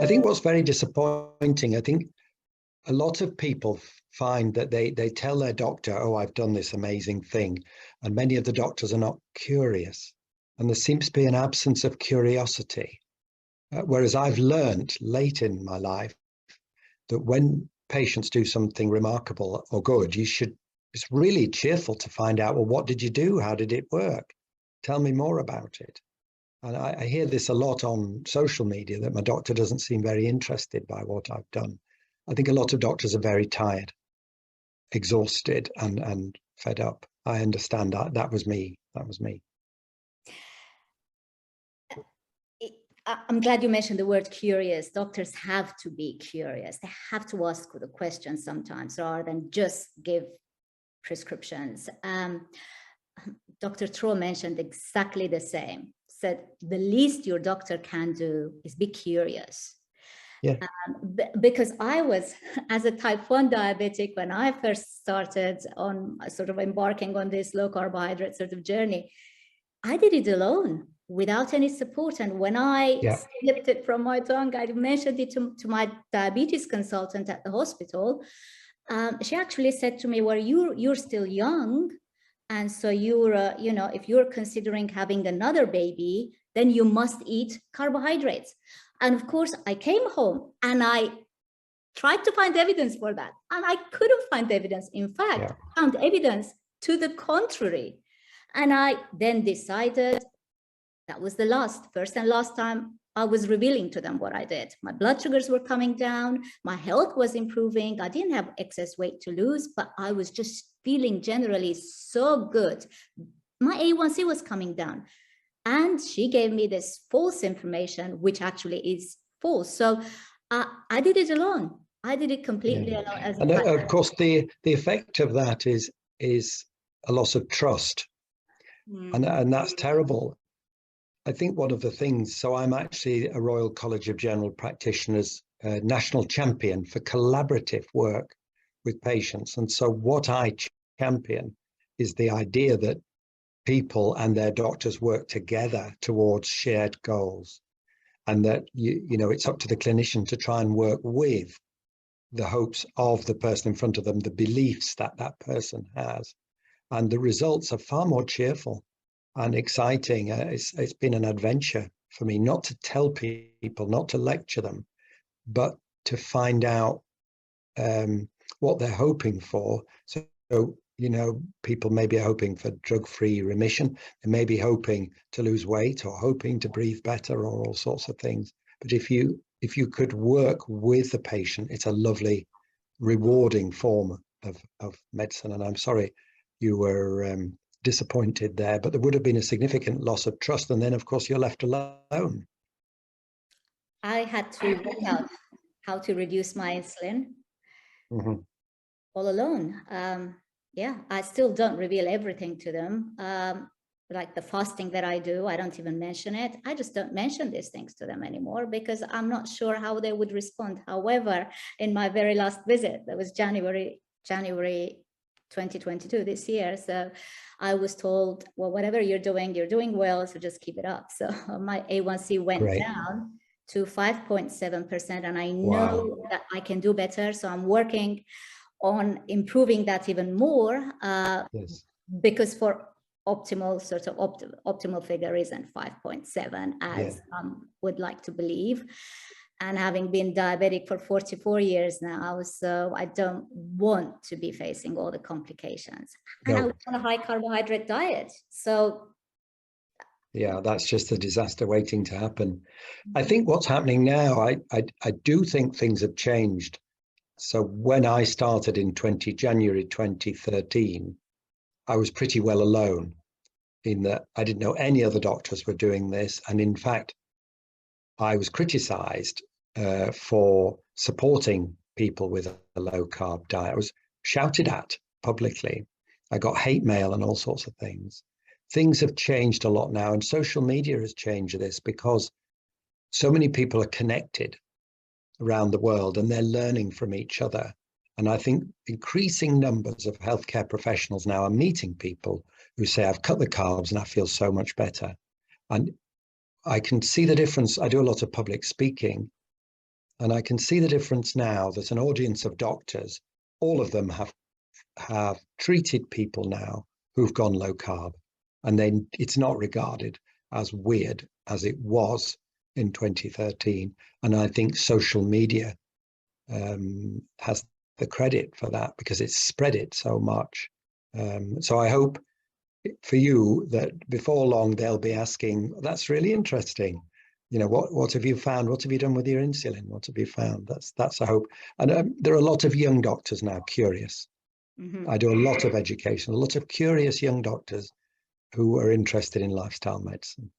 I think what's very disappointing, I think a lot of people find that they tell their doctor, oh, I've done this amazing thing. And many of the doctors are not curious. And there seems to be an absence of curiosity. Whereas I've learned late in my life that when patients do something remarkable or good, it's really cheerful to find out, well, what did you do? How did it work? Tell me more about it. And I hear this a lot on social media, that my doctor doesn't seem very interested by what I've done. I think a lot of doctors are very tired, exhausted, and fed up. I understand that. That was me. That was me. I'm glad you mentioned the word curious. Doctors have to be curious. They have to ask the questions sometimes rather than just give prescriptions. Dr. Tro mentioned exactly the same. Said the least your doctor can do is be curious. Yeah. Because I was, as a type 1 diabetic, when I first started on sort of embarking on this low carbohydrate sort of journey, I did it alone without any support. And when I slipped it from my tongue, I mentioned it to my diabetes consultant at the hospital. She actually said to me, well, you're still young. And so you're, you know, if you're considering having another baby, then you must eat carbohydrates. And of course, I came home and I tried to find evidence for that. And I couldn't find evidence. In fact, I found evidence to the contrary. And I then decided that was the first and last time I was revealing to them what I did. My blood sugars were coming down. My health was improving. I didn't have excess weight to lose, but I was just feeling generally so good. My A1C was coming down. And she gave me this false information, which actually is false. So I did it alone. I did it completely alone. And of course, the effect of that is a loss of trust. And that's terrible. I think one of the things, so I'm actually a Royal College of General Practitioners national champion for collaborative work with patients. And so what I champion is the idea that people and their doctors work together towards shared goals, and that you know it's up to the clinician to try and work with the hopes of the person in front of them, the beliefs that that person has, and the results are far more cheerful and exciting. It's been an adventure for me, not to tell people, not to lecture them, but to find out what they're hoping for. So you know, people may be hoping for drug-free remission. They may be hoping to lose weight or hoping to breathe better or all sorts of things. But if you could work with the patient, it's a lovely, rewarding form of medicine. And I'm sorry you were disappointed there, but there would have been a significant loss of trust. And then, of course, you're left alone. I had to work out how to reduce my insulin all alone. Yeah, I still don't reveal everything to them. Like the fasting that I do, I don't even mention it. I just don't mention these things to them anymore because I'm not sure how they would respond. However, in my very last visit, that was January 2022, this year. So I was told, well, whatever you're doing well, so just keep it up. So my A1C went down to 5.7%, and I know that I can do better. So I'm working on improving that even more, because for optimal sort of optimal figure isn't 5.7 as would like to believe. And having been diabetic for 44 years now, so I don't want to be facing all the complications. And I was on a high carbohydrate diet. So yeah, that's just a disaster waiting to happen. I think what's happening now, I do think things have changed. So when I started in January 2013, I was pretty well alone in that I didn't know any other doctors were doing this. And in fact, I was criticized for supporting people with a low carb diet. I was shouted at publicly. I got hate mail and all sorts of things. Things have changed a lot now, and social media has changed this because so many people are connected around the world and they're learning from each other. And I think increasing numbers of healthcare professionals now are meeting people who say, I've cut the carbs and I feel so much better. And I can see the difference. I do a lot of public speaking, And I can see the difference now. There's an audience of doctors. All of them have treated people now who've gone low carb, and then it's not regarded as weird as it was in 2013. And I think social media has the credit for that because it's spread it so much. So I hope for you that before long they'll be asking, that's really interesting. You know, what have you found? What have you done with your insulin? What have you found? That's a hope. And there are a lot of young doctors now curious. Mm-hmm. I do a lot of education, a lot of curious young doctors who are interested in lifestyle medicine.